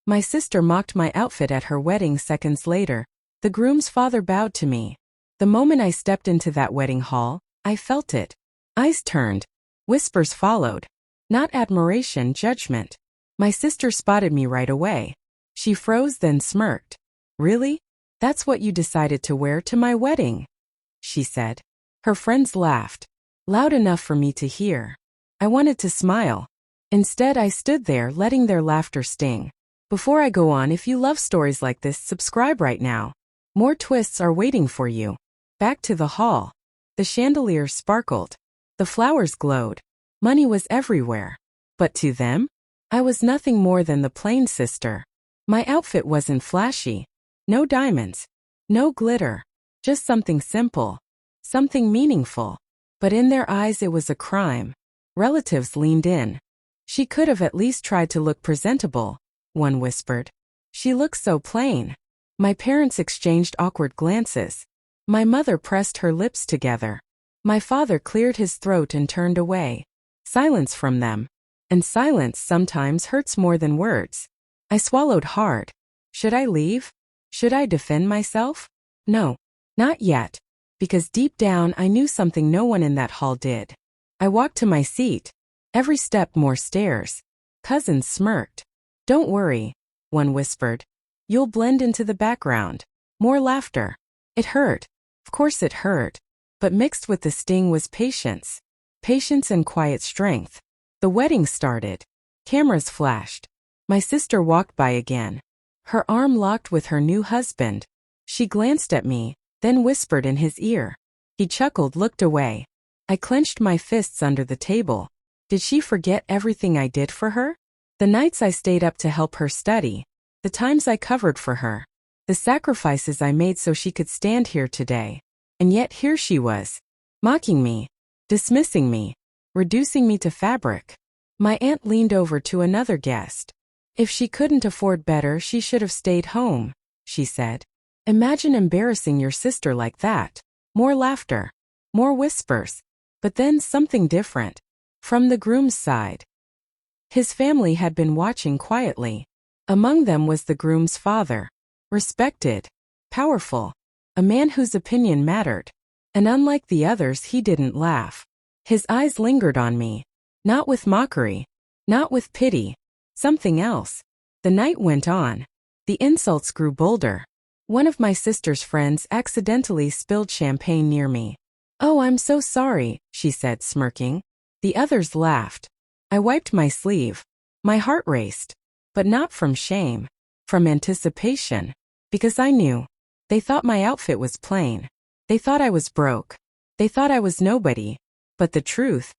My sister mocked my outfit at her wedding seconds later. The groom's father bowed to me. The moment I stepped into that wedding hall, I felt it. Eyes turned. Whispers followed. Not admiration, judgment. My sister spotted me right away. She froze, then smirked. "Really? That's what you decided to wear to my wedding?" she said. Her friends laughed. Loud enough for me to hear. I wanted to smile. Instead, I stood there, letting their laughter sting. Before I go on, if you love stories like this, subscribe right now. More twists are waiting for you. Back to the hall. The chandelier sparkled. The flowers glowed. Money was everywhere. But to them, I was nothing more than the plain sister. My outfit wasn't flashy. No diamonds. No glitter. Just something simple. Something meaningful. But in their eyes it was a crime. Relatives leaned in. "She could have at least tried to look presentable," one whispered. "She looks so plain." My parents exchanged awkward glances. My mother pressed her lips together. My father cleared his throat and turned away. Silence from them. And silence sometimes hurts more than words. I swallowed hard. Should I leave? Should I defend myself? No. Not yet. Because deep down I knew something no one in that hall did. I walked to my seat. Every step more stairs. Cousins smirked. "Don't worry," one whispered. "You'll blend into the background." More laughter. It hurt. Of course it hurt. But mixed with the sting was patience. Patience and quiet strength. The wedding started. Cameras flashed. My sister walked by again. Her arm locked with her new husband. She glanced at me, then whispered in his ear. He chuckled, looked away. I clenched my fists under the table. Did she forget everything I did for her? The nights I stayed up to help her study. The times I covered for her. The sacrifices I made so she could stand here today. And yet here she was. Mocking me. Dismissing me. Reducing me to fabric. My aunt leaned over to another guest. "If she couldn't afford better, she should have stayed home," she said. "Imagine embarrassing your sister like that." More laughter. More whispers. But then something different. From the groom's side. His family had been watching quietly. Among them was the groom's father. Respected. Powerful. A man whose opinion mattered. And unlike the others, he didn't laugh. His eyes lingered on me. Not with mockery. Not with pity. Something else. The night went on. The insults grew bolder. One of my sister's friends accidentally spilled champagne near me. "Oh, I'm so sorry," she said, smirking. The others laughed. I wiped my sleeve. My heart raced. But not from shame. From anticipation. Because I knew. They thought my outfit was plain. They thought I was broke. They thought I was nobody. But the truth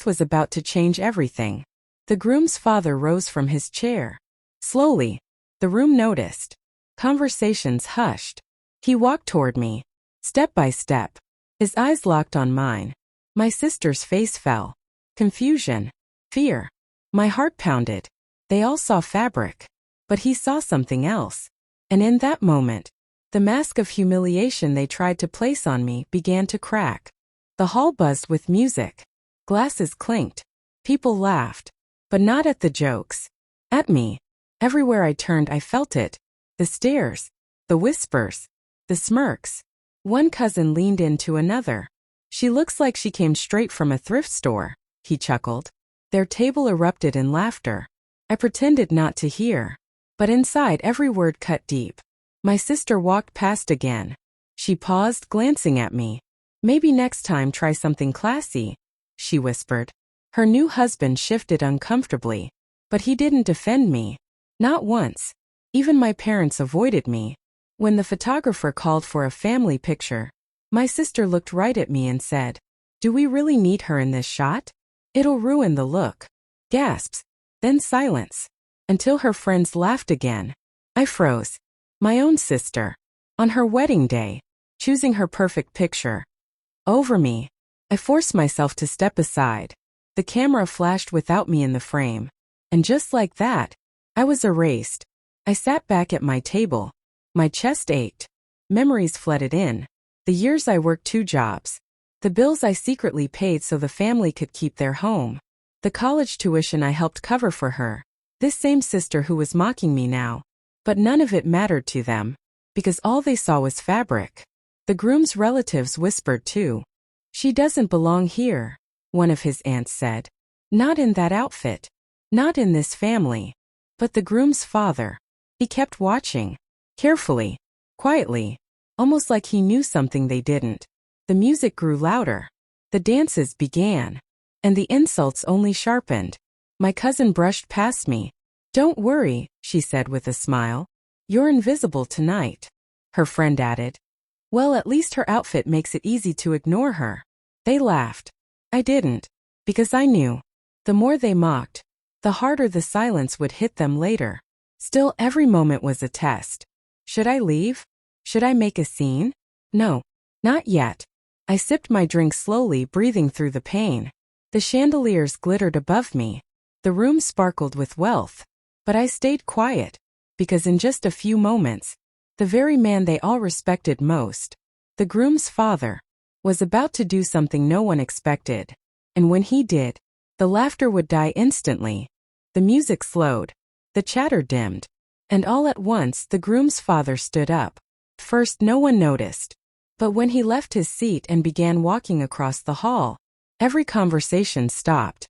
was about to change everything. The groom's father rose from his chair. Slowly. The room noticed. Conversations hushed. He walked toward me. Step by step. His eyes locked on mine. My sister's face fell. Confusion. Fear. My heart pounded. They all saw fabric. But he saw something else. And in that moment, the mask of humiliation they tried to place on me began to crack. The hall buzzed with music. Glasses clinked. People laughed. But not at the jokes. At me. Everywhere I turned I felt it. The stares. The whispers. The smirks. One cousin leaned into another. "She looks like she came straight from a thrift store," he chuckled. Their table erupted in laughter. I pretended not to hear. But inside every word cut deep. My sister walked past again. She paused, glancing at me. "Maybe next time try something classy," she whispered. Her new husband shifted uncomfortably. But he didn't defend me. Not once. Even my parents avoided me. When the photographer called for a family picture, my sister looked right at me and said, "Do we really need her in this shot? It'll ruin the look." Gasps. Then silence. Until her friends laughed again. I froze. My own sister. On her wedding day. Choosing her perfect picture. Over me. I forced myself to step aside. The camera flashed without me in the frame. And just like that, I was erased. I sat back at my table. My chest ached. Memories flooded in. The years I worked 2 jobs. The bills I secretly paid so the family could keep their home. The college tuition I helped cover for her. This same sister who was mocking me now. But none of it mattered to them, because all they saw was fabric. The groom's relatives whispered too. "She doesn't belong here," one of his aunts said. "Not in that outfit. Not in this family." But the groom's father, he kept watching, carefully, quietly, almost like he knew something they didn't. The music grew louder. The dances began. And the insults only sharpened. My cousin brushed past me. "Don't worry," she said with a smile. "You're invisible tonight." Her friend added, "Well, at least her outfit makes it easy to ignore her." They laughed. I didn't. Because I knew. The more they mocked, the harder the silence would hit them later. Still, every moment was a test. Should I leave? Should I make a scene? No. Not yet. I sipped my drink slowly, breathing through the pain. The chandeliers glittered above me. The room sparkled with wealth. But I stayed quiet. Because in just a few moments, the very man they all respected most, the groom's father, was about to do something no one expected. And when he did, the laughter would die instantly. The music slowed. The chatter dimmed. And all at once the groom's father stood up. First no one noticed. But when he left his seat and began walking across the hall, every conversation stopped.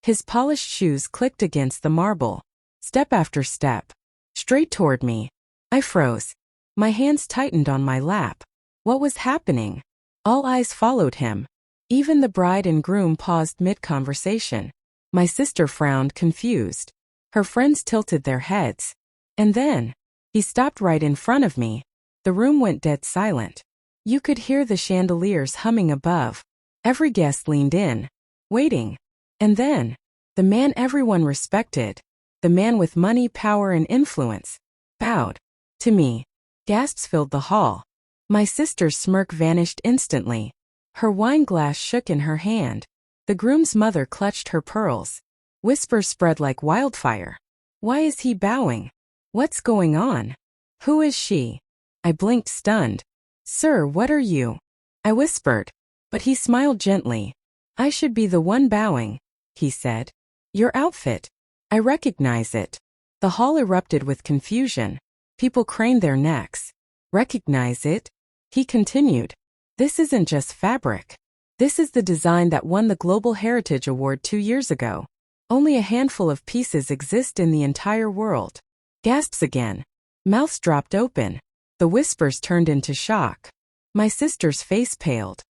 His polished shoes clicked against the marble, step after step, straight toward me. I froze. My hands tightened on my lap. What was happening? All eyes followed him. Even the bride and groom paused mid-conversation. My sister frowned, confused. Her friends tilted their heads. And then, he stopped right in front of me. The room went dead silent. You could hear the chandeliers humming above. Every guest leaned in, waiting. And then, the man everyone respected, the man with money, power, and influence, bowed to me. Gasps filled the hall. My sister's smirk vanished instantly. Her wine glass shook in her hand. The groom's mother clutched her pearls. Whispers spread like wildfire. Why is he bowing? What's going on? Who is she? I blinked, stunned. Sir, what are you? I whispered. But he smiled gently. I should be the one bowing, he said. Your outfit. I recognize it. The hall erupted with confusion. People craned their necks. Recognize it? He continued. This isn't just fabric. This is the design that won the Global Heritage Award 2 years ago. Only a handful of pieces exist in the entire world. Gasps again. Mouths dropped open. The whispers turned into shock. My sister's face paled.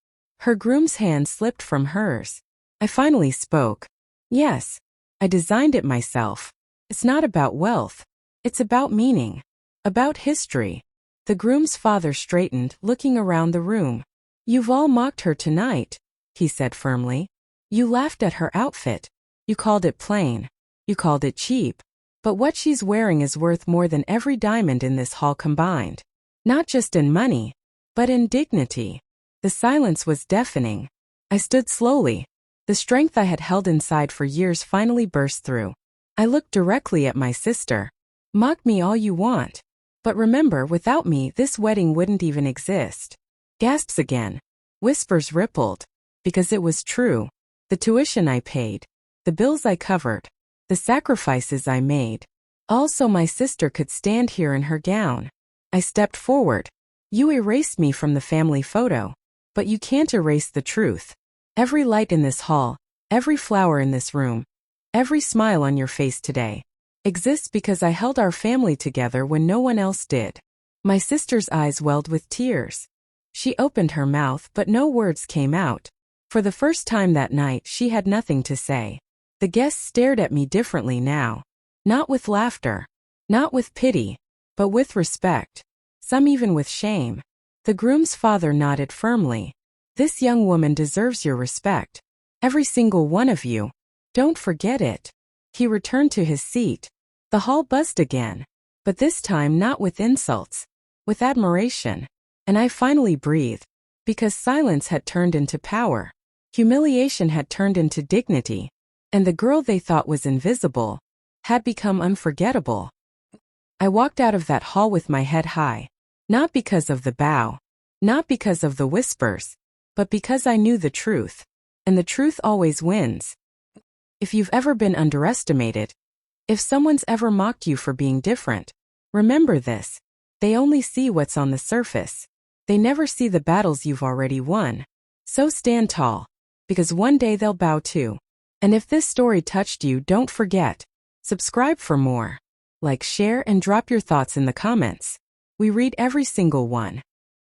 Her groom's hand slipped from hers. I finally spoke. Yes, I designed it myself. It's not about wealth. It's about meaning. About history. The groom's father straightened, looking around the room. You've all mocked her tonight, he said firmly. You laughed at her outfit. You called it plain. You called it cheap. But what she's wearing is worth more than every diamond in this hall combined. Not just in money, but in dignity. The silence was deafening. I stood slowly. The strength I had held inside for years finally burst through. I looked directly at my sister. Mock me all you want. But remember, without me, this wedding wouldn't even exist. Gasps again. Whispers rippled. Because it was true. The tuition I paid. The bills I covered. The sacrifices I made. All so my sister could stand here in her gown. I stepped forward. You erased me from the family photo. But you can't erase the truth. Every light in this hall, every flower in this room, every smile on your face today, exists because I held our family together when no one else did. My sister's eyes welled with tears. She opened her mouth, but no words came out. For the first time that night, she had nothing to say. The guests stared at me differently now. Not with laughter. Not with pity. But with respect. Some even with shame. The groom's father nodded firmly. This young woman deserves your respect. Every single one of you. Don't forget it. He returned to his seat. The hall buzzed again. But this time not with insults. With admiration. And I finally breathed. Because silence had turned into power. Humiliation had turned into dignity. And the girl they thought was invisible had become unforgettable. I walked out of that hall with my head high. Not because of the bow. Not because of the whispers. But because I knew the truth. And the truth always wins. If you've ever been underestimated, If someone's ever mocked you for being different, remember this. They only see what's on the surface. They never see the battles you've already won. So stand tall, because one day they'll bow too. And if this story touched you, don't forget, subscribe for more. Like, share, and drop your thoughts in the comments. We read every single one.